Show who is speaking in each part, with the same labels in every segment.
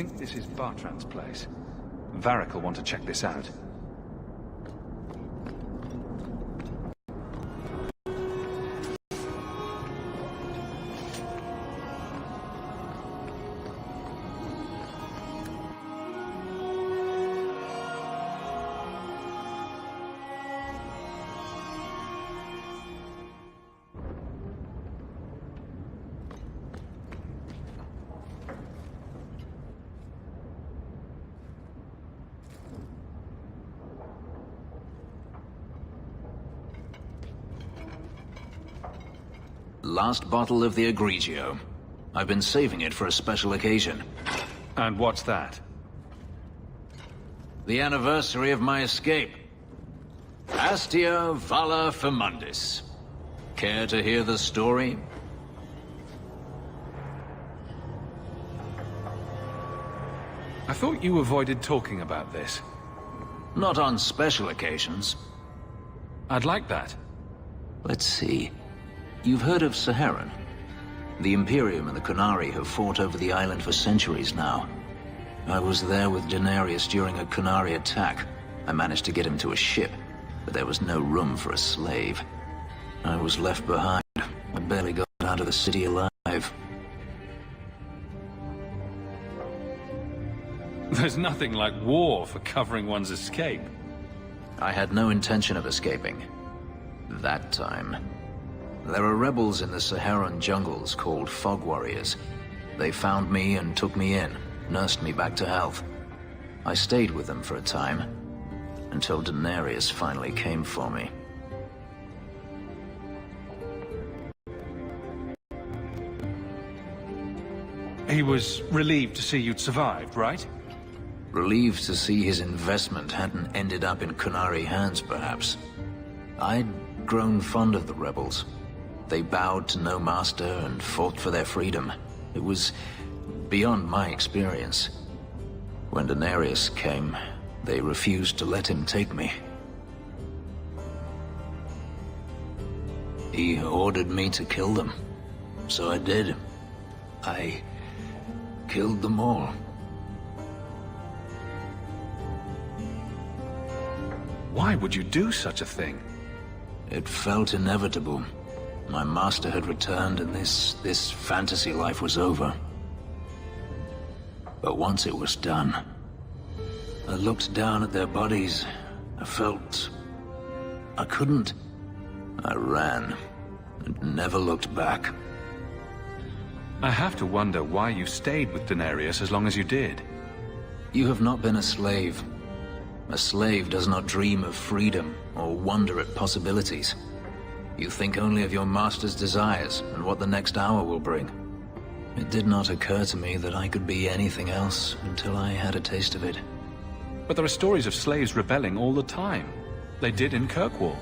Speaker 1: think this is Bartrans' place. Varric will want to check this out.
Speaker 2: Last bottle of the Egregio. I've been saving it for a special occasion.
Speaker 1: And what's that?
Speaker 2: The anniversary of my escape. Astia Vala Firmundis. Care to hear the story?
Speaker 1: I thought you avoided talking about this.
Speaker 2: Not on special occasions.
Speaker 1: I'd like that.
Speaker 2: Let's see. You've heard of Saharan? The Imperium and the Qunari have fought over the island for centuries now. I was there with Denarius during a Qunari attack. I managed to get him to a ship, but there was no room for a slave. I was left behind. I barely got out of the city alive.
Speaker 1: There's nothing like war for covering one's escape.
Speaker 2: I had no intention of escaping. That time. There are rebels in the Saharan jungles called Fog Warriors. They found me and took me in, nursed me back to health. I stayed with them for a time, until Denarius finally came for me.
Speaker 1: He was relieved to see you'd survived, right?
Speaker 2: Relieved to see his investment hadn't ended up in Qunari hands, perhaps. I'd grown fond of the rebels. They bowed to no master and fought for their freedom. It was beyond my experience. When Denarius came, they refused to let him take me. He ordered me to kill them. So I did. I killed them all.
Speaker 1: Why would you do such a thing?
Speaker 2: It felt inevitable. My master had returned and this fantasy life was over. But once it was done, I looked down at their bodies. I felt I couldn't. I ran and never looked back.
Speaker 1: I have to wonder why you stayed with Denarius as long as you did.
Speaker 2: You have not been a slave. A slave does not dream of freedom or wonder at possibilities. You think only of your master's desires and what the next hour will bring. It did not occur to me that I could be anything else until I had a taste of it.
Speaker 1: But there are stories of slaves rebelling all the time. They did in Kirkwall.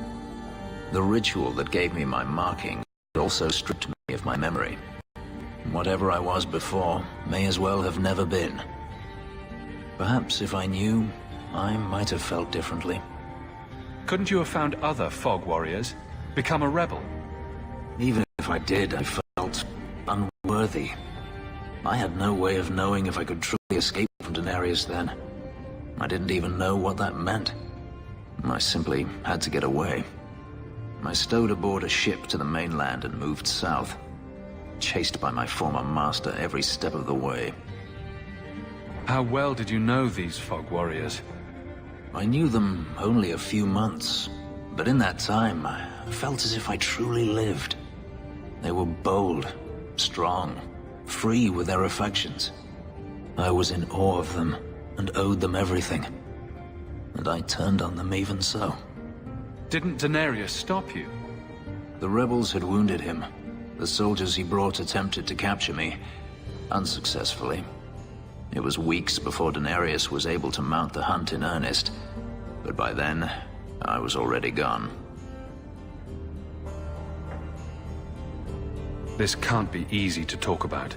Speaker 2: The ritual that gave me my marking also stripped me of my memory. Whatever I was before may as well have never been. Perhaps if I knew, I might have felt differently.
Speaker 1: Couldn't you have found other Fog Warriors? Become a rebel?
Speaker 2: Even if I did, I felt unworthy. I had no way of knowing if I could truly escape from Denarius then. I didn't even know what that meant. I simply had to get away. I stowed aboard a ship to the mainland and moved south, chased by my former master every step of the way.
Speaker 1: How well did you know these Fog Warriors?
Speaker 2: I knew them only a few months, but in that time, I felt as if I truly lived. They were bold, strong, free with their affections. I was in awe of them and owed them everything. And I turned on them even so.
Speaker 1: Didn't Denarius stop you?
Speaker 2: The rebels had wounded him. The soldiers he brought attempted to capture me, unsuccessfully. It was weeks before Denarius was able to mount the hunt in earnest, but by then, I was already gone.
Speaker 1: This can't be easy to talk about.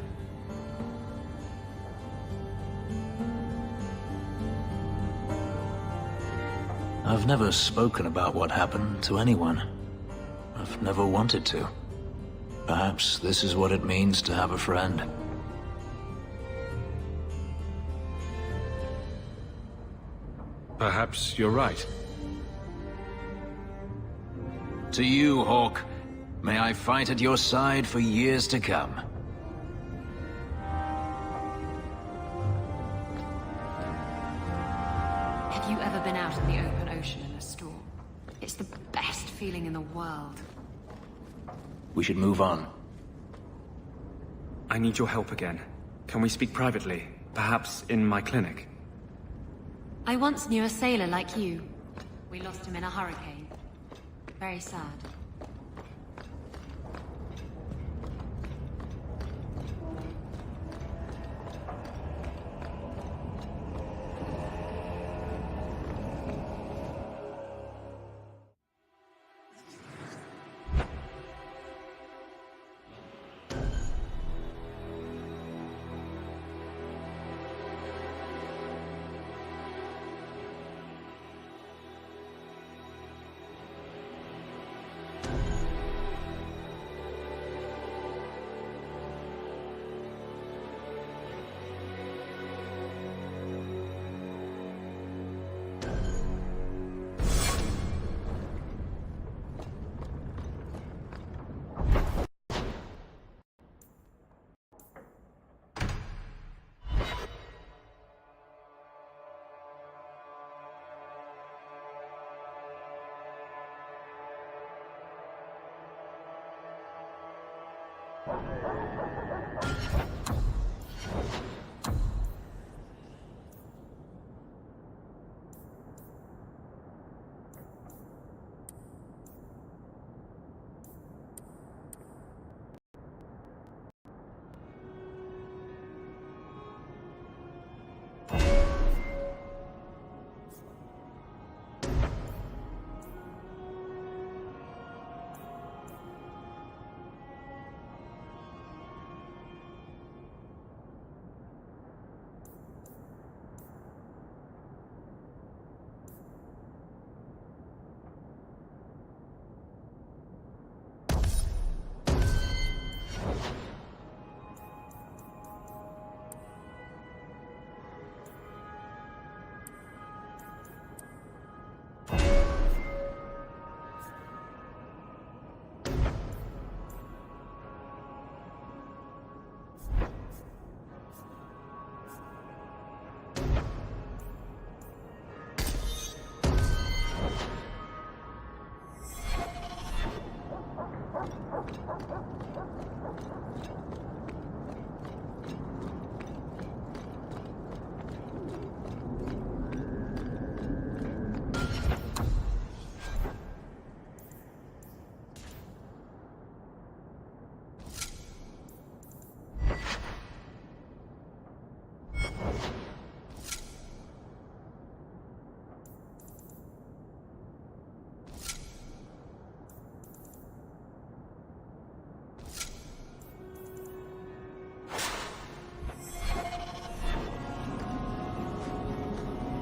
Speaker 2: I've never spoken about what happened to anyone. I've never wanted to. Perhaps this is what it means to have a friend.
Speaker 1: Perhaps you're right.
Speaker 2: To you, Hawk. May I fight at your side for years to come.
Speaker 3: Have you ever been out in the open ocean in a storm? It's the best feeling in the world.
Speaker 2: We should move on.
Speaker 4: I need your help again. Can we speak privately? Perhaps in my clinic?
Speaker 3: I once knew a sailor like you. We lost him in a hurricane. Very sad.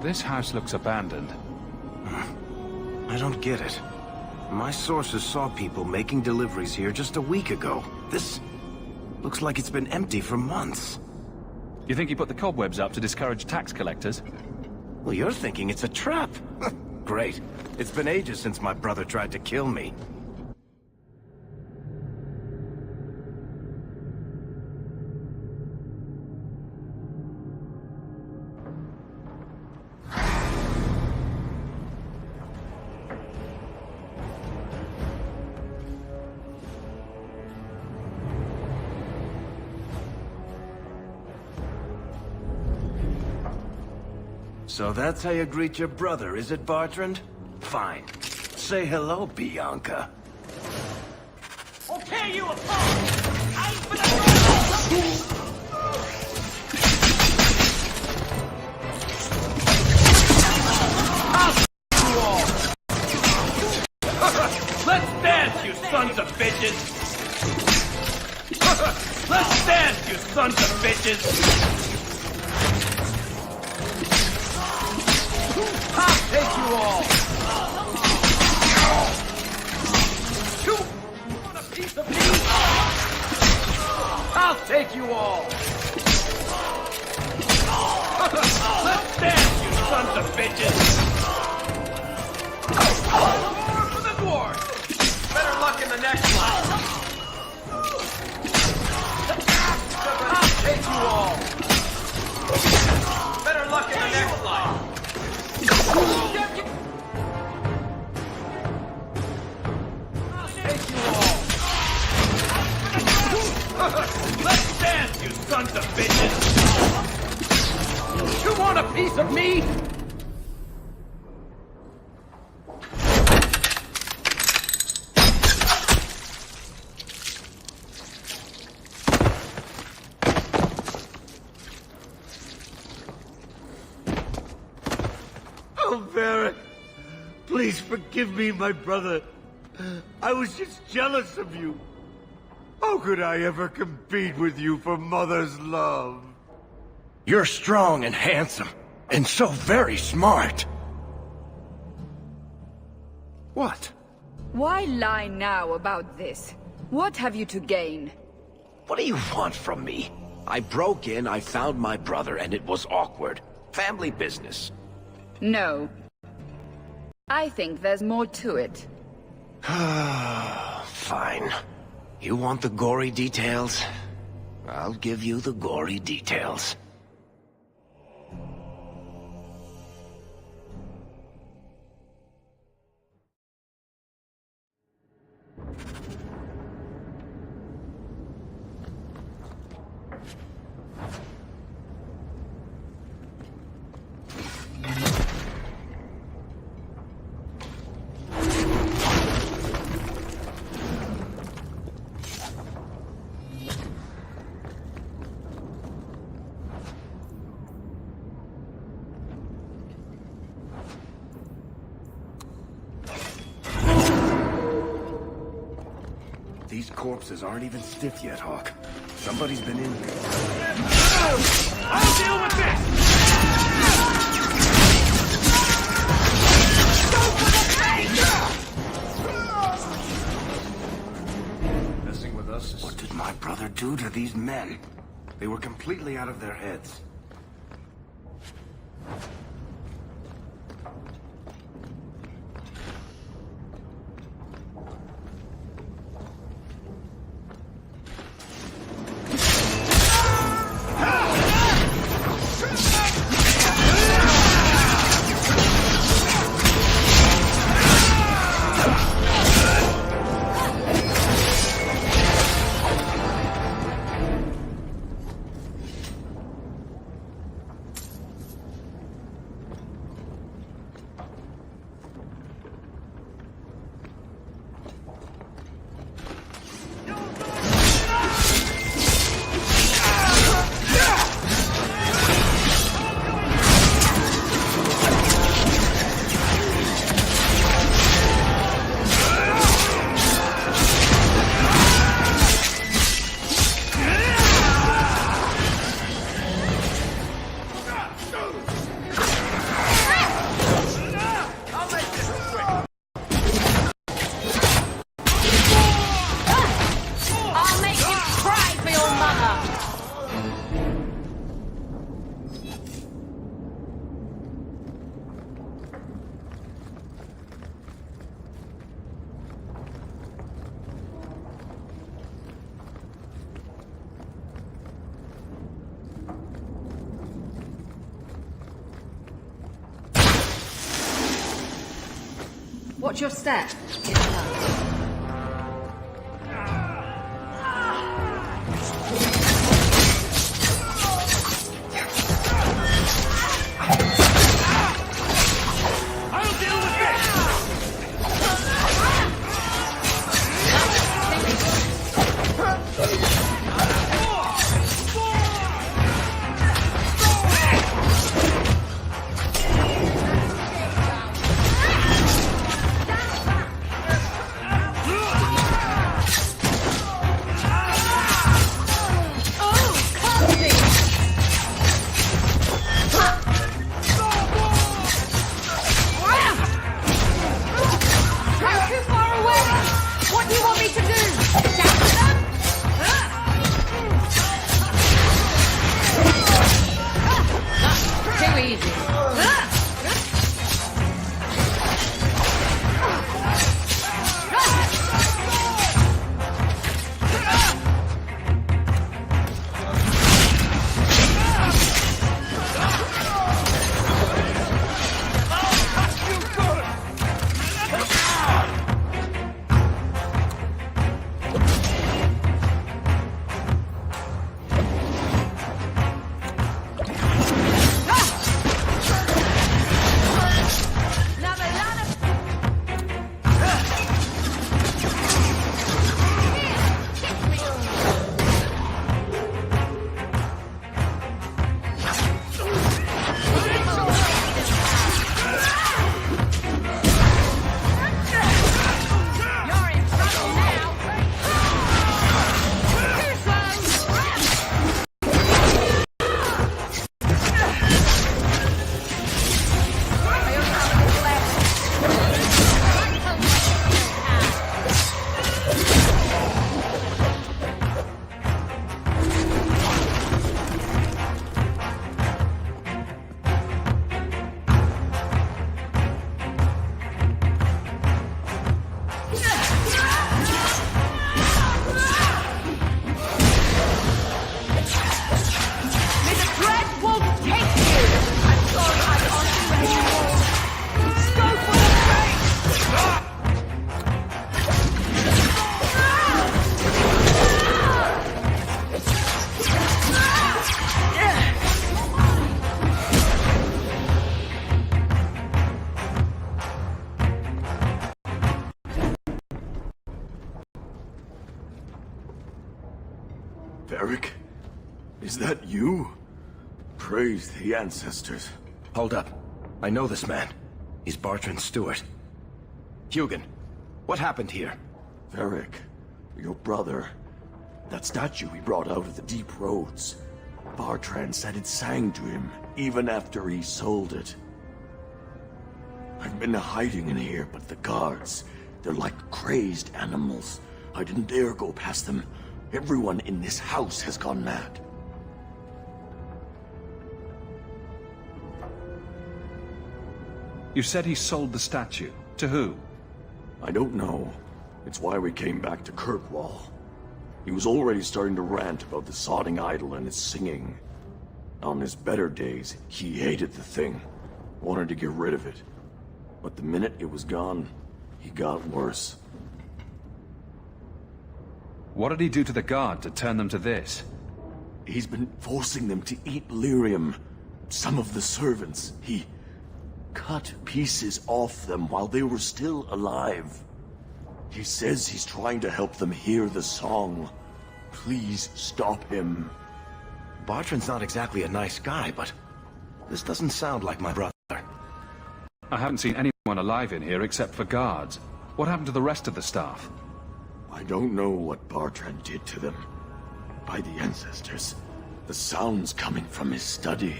Speaker 1: This house looks abandoned.
Speaker 5: I don't get it. My sources saw people making deliveries here just a week ago. This looks like it's been empty for months.
Speaker 1: You think he put the cobwebs up to discourage tax collectors?
Speaker 5: Well, you're thinking it's a trap. Great. It's been ages since my brother tried to kill me. So that's how you greet your brother, is it, Bartrand? Fine. Say hello, Bianca.
Speaker 6: I'll tear you apart! Aim for the Let's dance, you sons of bitches! Let's dance, you sons of bitches! I'll take you all! You want a piece of me? I'll take you all! Let's dance, you sons of bitches! want a piece of me?
Speaker 7: Oh, Varric. Please forgive me, my brother. I was just jealous of you. How could I ever compete with you for Mother's love?
Speaker 5: You're strong and handsome, and so very smart. What?
Speaker 8: Why lie now about this? What have you to gain?
Speaker 9: What do you want from me? I broke in, I found my brother, and it was awkward. Family business.
Speaker 8: No. I think there's more to it.
Speaker 9: Fine. You want the gory details? I'll give you the gory details.
Speaker 5: These corpses aren't even stiff yet, Hawk. Somebody's been in here.
Speaker 6: I'll deal with this!
Speaker 5: Messing with us is... What did my brother do to these men? They were completely out of their heads.
Speaker 3: Watch your step.
Speaker 6: I'll deal with
Speaker 7: Is that you? Praise the ancestors.
Speaker 5: Hold up. I know this man. He's Bartran's steward. Hugin, what happened here?
Speaker 10: Varric, your brother. That statue he brought out of the deep roads. Bartrans said it sang to him, even after he sold it. I've been hiding in here, but the guards, they're like crazed animals. I didn't dare go past them. Everyone in this house has gone mad.
Speaker 1: You said he sold the statue. To who?
Speaker 10: I don't know. It's why we came back to Kirkwall. He was already starting to rant about the sodding idol and its singing. On his better days, he hated the thing. Wanted to get rid of it. But the minute it was gone, he got worse.
Speaker 1: What did he do to the guard to turn them to this?
Speaker 10: He's been forcing them to eat lyrium. Some of the servants, he cut pieces off them while they were still alive. He says he's trying to help them hear the song. Please stop him.
Speaker 5: Bartran's not exactly a nice guy, but this doesn't sound like my brother.
Speaker 1: I haven't seen anyone alive in here except for guards. What happened to the rest of the staff?
Speaker 10: I don't know what Bartran did to them. By the ancestors, the sound's coming from his study.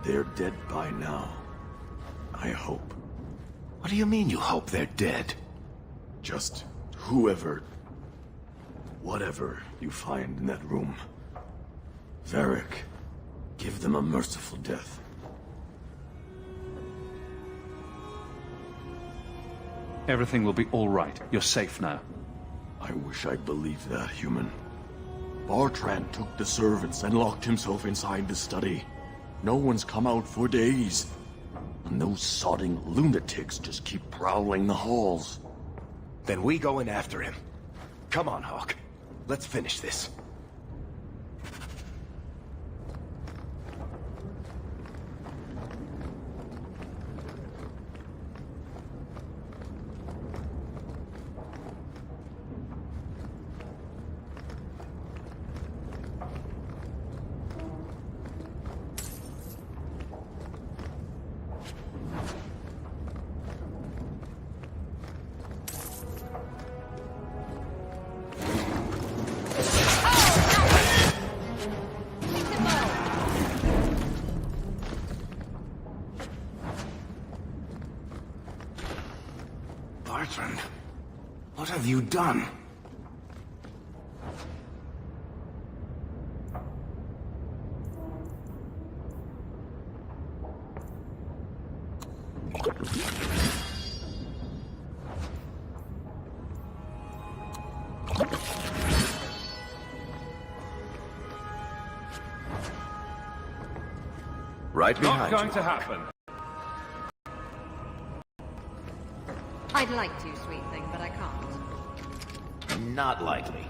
Speaker 10: They're dead by now. I hope.
Speaker 5: What do you mean you hope they're dead?
Speaker 10: Just whatever you find in that room. Varric, give them a merciful death.
Speaker 1: Everything will be all right. You're safe now.
Speaker 10: I wish I believed that, human. Bartran took the servants and locked himself inside the study. No one's come out for days. And those sodding lunatics just keep prowling the halls.
Speaker 5: Then we go in after him. Come on, Hawk. Let's finish this.
Speaker 7: Bartran, what have you done?
Speaker 5: Right behind
Speaker 6: Not going
Speaker 5: you.
Speaker 6: to happen.
Speaker 3: I'd like to, sweet thing, but I can't.
Speaker 5: Not likely.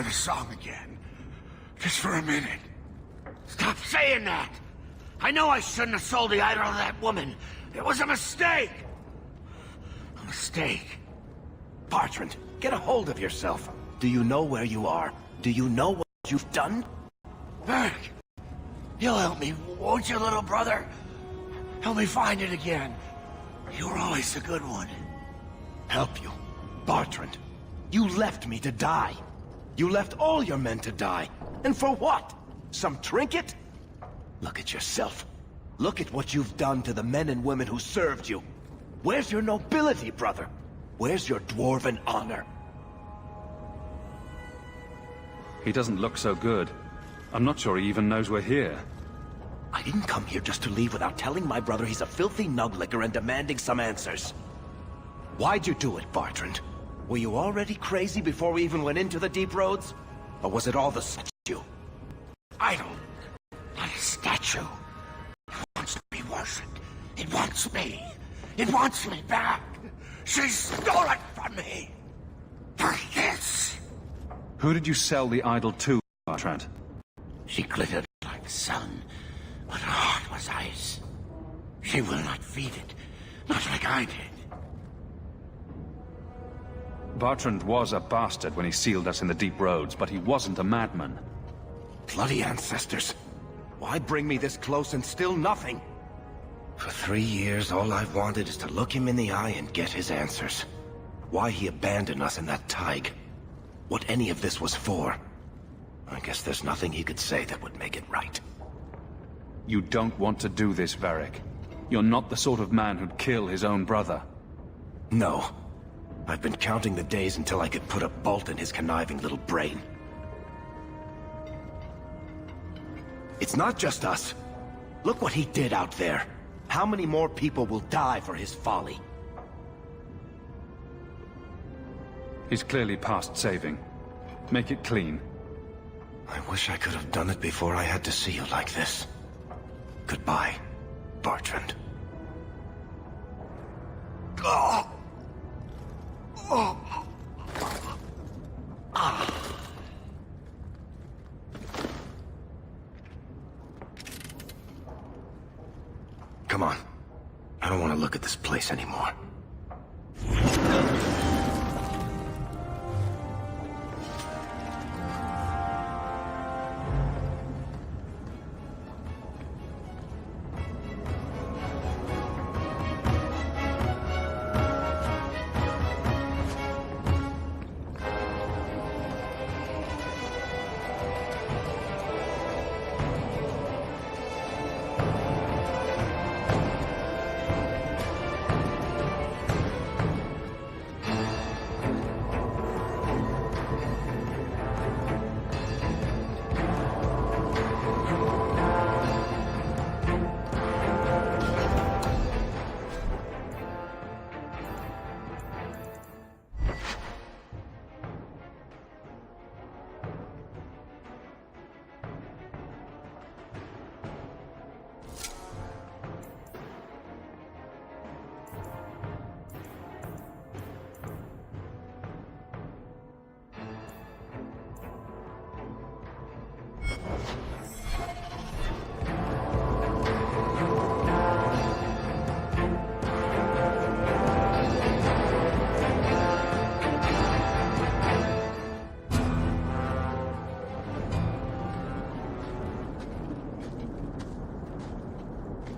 Speaker 7: hear the song again. Just for a minute. Stop saying that! I know I shouldn't have sold the idol to that woman. It was a mistake! A mistake.
Speaker 9: Bartrand, get a hold of yourself. Do you know where you are? Do you know what you've done?
Speaker 7: Varric, you'll help me, won't you, little brother? Help me find it again. You were always a good one.
Speaker 9: Help you? Bartrand, you left me to die. You left all your men to die. And for what? Some trinket? Look at yourself. Look at what you've done to the men and women who served you. Where's your nobility, brother? Where's your dwarven honor?
Speaker 1: He doesn't look so good. I'm not sure he even knows we're here.
Speaker 9: I didn't come here just to leave without telling my brother he's a filthy nuglicker and demanding some answers. Why'd you do it, Bartrand? Were you already crazy before we even went into the deep roads? Or was it all the statue?
Speaker 7: Idol, not a statue. It wants to be worshipped. It wants me. It wants me back. She stole it from me. For this.
Speaker 1: Who did you sell the idol to, Bartrand?
Speaker 7: She glittered like the sun, but her heart was ice. She will not feed it, not like I did.
Speaker 1: Bartrand was a bastard when he sealed us in the deep roads, but he wasn't a madman.
Speaker 9: Bloody ancestors. Why bring me this close and still nothing? For 3 years, all I've wanted is to look him in the eye and get his answers. Why he abandoned us in that thaig. What any of this was for. I guess there's nothing he could say that would make it right.
Speaker 1: You don't want to do this, Varric. You're not the sort of man who'd kill his own brother.
Speaker 9: No. I've been counting the days until I could put a bolt in his conniving little brain. It's not just us. Look what he did out there. How many more people will die for his folly?
Speaker 1: He's clearly past saving. Make it clean.
Speaker 9: I wish I could have done it before I had to see you like this. Goodbye, Bartrand.
Speaker 7: Oh. Oh. Ah.
Speaker 9: Come on. I don't want to look at this place anymore.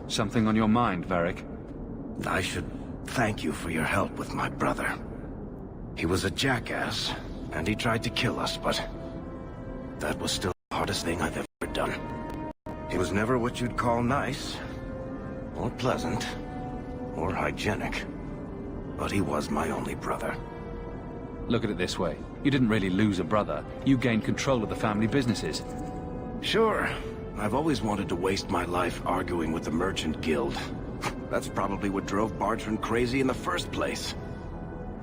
Speaker 1: Something on your mind, Varric?
Speaker 9: I should thank you for your help with my brother. He was a jackass, and he tried to kill us, but that was still the hardest thing I've ever done. He was never what you'd call nice, or pleasant, or hygienic, but he was my only brother.
Speaker 1: Look at it this way. You didn't really lose a brother. You gained control of the family businesses.
Speaker 9: Sure. I've always wanted to waste my life arguing with the Merchant Guild. That's probably what drove Bartran crazy in the first place.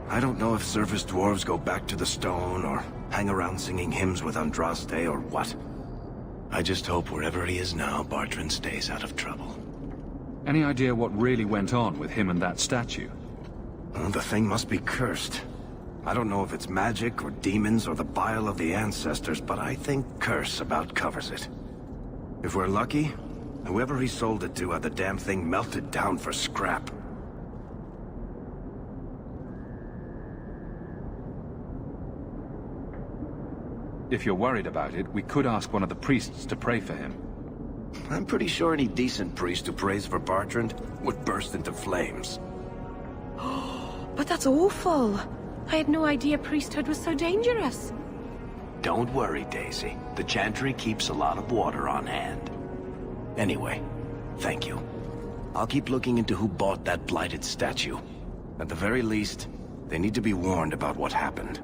Speaker 9: I don't know if surface dwarves go back to the stone, or hang around singing hymns with Andraste, or what. I just hope wherever he is now, Bartran stays out of trouble.
Speaker 1: Any idea what really went on with him and that statue?
Speaker 9: The thing must be cursed.
Speaker 5: I don't know if it's magic or demons or the bile of the ancestors, but I think curse about covers it. If we're lucky, whoever he sold it to had the damn thing melted down for scrap.
Speaker 1: If you're worried about it, we could ask one of the priests to pray for him.
Speaker 5: I'm pretty sure any decent priest who prays for Bartrand would burst into flames.
Speaker 11: But that's awful. I had no idea priesthood was so dangerous.
Speaker 9: Don't worry, Daisy. The Chantry keeps a lot of water on hand.
Speaker 5: Anyway, thank you. I'll keep looking into who bought that blighted statue. At the very least, they need to be warned about what happened.